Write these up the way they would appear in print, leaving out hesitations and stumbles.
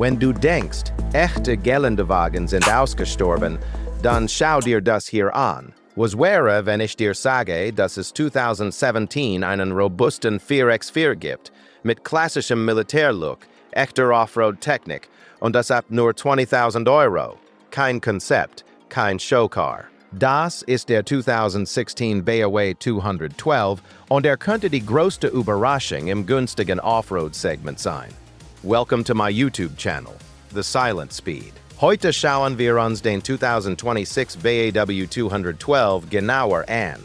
Wenn du denkst, echte Geländewagen sind ausgestorben, dann schau dir das hier an. Was wäre, wenn ich dir sage, dass es 2017 einen robusten 4x4 gibt, mit klassischem Militärlook, echter Offroad-Technik und das ab nur 20.000 Euro? Kein Konzept, kein Showcar. Das ist der 2016 BAW 212 und könnte die größte Überraschung im günstigen Offroad-Segment sein. Welcome to my YouTube channel, The Silent Speed. Heute schauen wir uns den 2026 BAW 212 genauer an.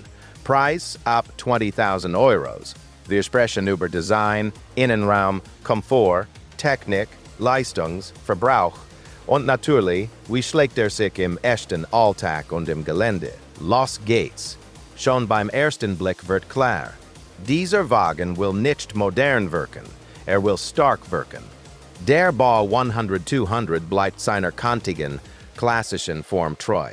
Preis ab 20.000 Euros. Wir sprechen über Design, Innenraum, Komfort, Technik, Leistungs-, und natürlich, wie schlägt sich im echten Alltag und im Gelände? Los geht's. Schon beim ersten Blick wird klar. Dieser Wagen will nicht modern wirken, will stark wirken. Der BAW 100-200 bleibt seiner kantigen, klassischen Form treu.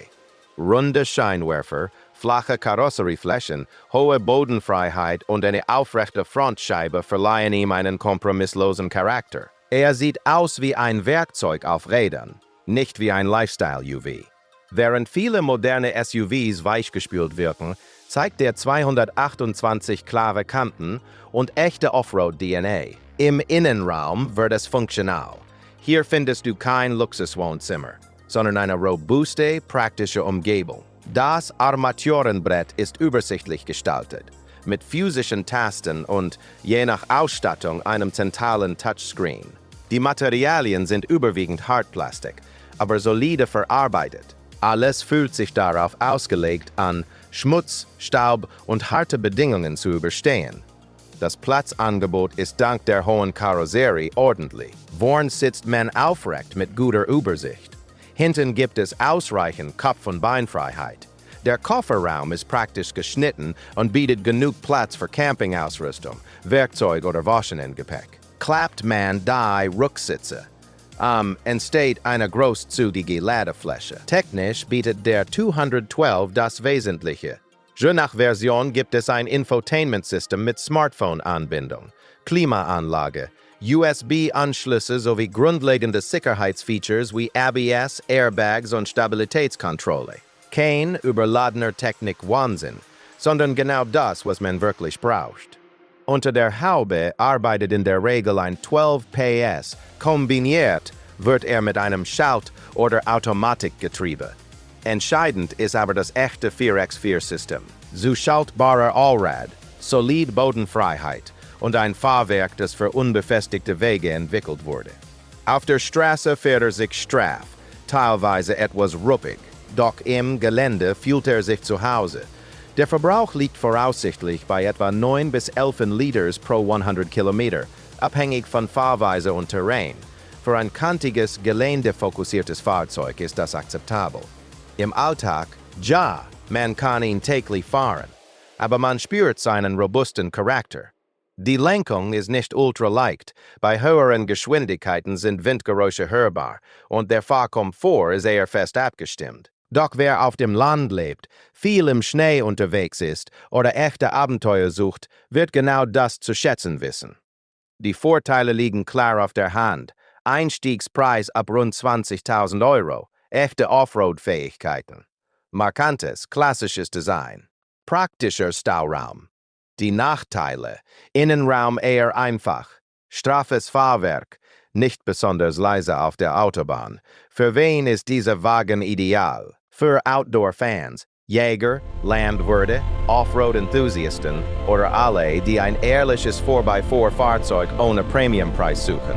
Runde Scheinwerfer, flache Karosserieflächen, hohe Bodenfreiheit und eine aufrechte Frontscheibe verleihen ihm einen kompromisslosen Charakter. Sieht aus wie ein Werkzeug auf Rädern, nicht wie ein Lifestyle-UV. Während viele moderne SUVs weichgespült wirken, zeigt der 228 klare Kanten und echte Offroad-DNA. Im Innenraum wird es funktional. Hier findest du kein Luxuswohnzimmer, sondern eine robuste, praktische Umgebung. Das Armaturenbrett ist übersichtlich gestaltet, mit physischen Tasten und, je nach Ausstattung, einem zentralen Touchscreen. Die Materialien sind überwiegend Hartplastik, aber solide verarbeitet. Alles fühlt sich darauf ausgelegt an, Schmutz, Staub und harte Bedingungen zu überstehen. Das Platzangebot ist dank der hohen Karosserie ordentlich. Vorn sitzt man aufrecht mit guter Übersicht. Hinten gibt es ausreichend Kopf- und Beinfreiheit. Der Kofferraum ist praktisch geschnitten und bietet genug Platz für Campingausrüstung, Werkzeug oder Wochenendgepäck. Klappt man drei Rücksitze, entsteht eine großzügige Ladefläche. Technisch bietet der 212 das Wesentliche. Je nach Version gibt es ein Infotainment-System mit Smartphone-Anbindung, Klimaanlage, USB-Anschlüsse sowie grundlegende Sicherheitsfeatures wie ABS, Airbags und Stabilitätskontrolle. Kein überladener Technik-Wahnsinn, sondern genau das, was man wirklich braucht. Unter der Haube arbeitet in der Regel ein 12 PS, kombiniert wird mit einem Schalt- oder Automatikgetriebe. Entscheidend ist aber das echte 4x4-System. Zu schaltbarer Allrad, solid Bodenfreiheit und ein Fahrwerk, das für unbefestigte Wege entwickelt wurde. Auf der Straße fährt sich straff, teilweise etwas ruppig, doch im Gelände fühlt sich zu Hause. Der Verbrauch liegt voraussichtlich bei etwa 9 bis 11 Liters pro 100 Kilometer, abhängig von Fahrweise und Terrain. Für ein kantiges, geländefokussiertes Fahrzeug ist das akzeptabel. Im Alltag, ja, man kann ihn täglich fahren, aber man spürt seinen robusten Charakter. Die Lenkung ist nicht ultraleicht, bei höheren Geschwindigkeiten sind Windgeräusche hörbar und der Fahrkomfort ist eher fest abgestimmt. Doch wer auf dem Land lebt, viel im Schnee unterwegs ist oder echte Abenteuer sucht, wird genau das zu schätzen wissen. Die Vorteile liegen klar auf der Hand. Einstiegspreis ab rund 20.000 Euro. Echte Offroad-Fähigkeiten. Markantes, klassisches Design. Praktischer Stauraum. Die Nachteile. Innenraum eher einfach. Straffes Fahrwerk. Nicht besonders leise auf der Autobahn. Für wen ist dieser Wagen ideal? Für Outdoor-Fans, Jäger, Landwirte, Offroad-Enthusiasten oder alle, die ein ehrliches 4x4-Fahrzeug ohne Premiumpreis suchen.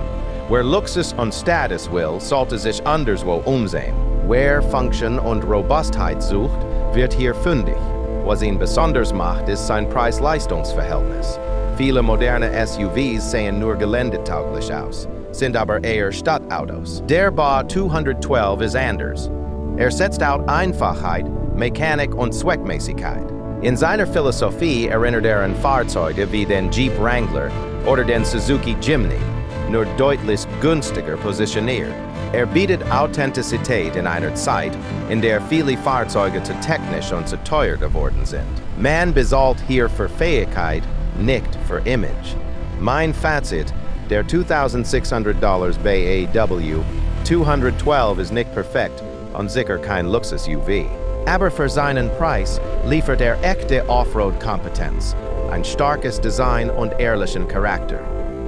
Wer Luxus und Status will, sollte sich anderswo umsehen. Wer Function und Robustheit sucht, wird hier fündig. Was ihn besonders macht, ist sein Preis-Leistungs-Verhältnis. Viele moderne SUVs sehen nur geländetauglich aus, sind aber eher Stadtautos. Der BAW 212 ist anders. Setzt auf Einfachheit, Mechanik und Zweckmäßigkeit. In seiner Philosophie erinnert an Fahrzeuge wie den Jeep Wrangler oder den Suzuki Jimny, nur deutlich günstiger positioniert. Bietet Authentizität in einer Zeit, in der viele Fahrzeuge zu technisch und zu teuer geworden sind. Man bezahlt hier für Fähigkeit, nicht für Image. Mein Fazit: Der $2,600 BAW 212 ist nicht perfekt und sicher kein Luxus-UV. Aber für seinen Preis liefert echte Offroad-Kompetenz, ein starkes Design und ehrlichen Charakter.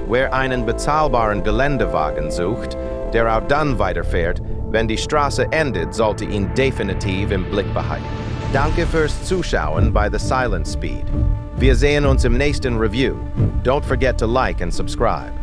Wer einen bezahlbaren Geländewagen sucht, der auch dann weiterfährt, wenn die Straße endet, sollte ihn definitiv im Blick behalten. Danke fürs Zuschauen bei The Silent Speed. Wir sehen uns im nächsten Review. Don't forget to like and subscribe.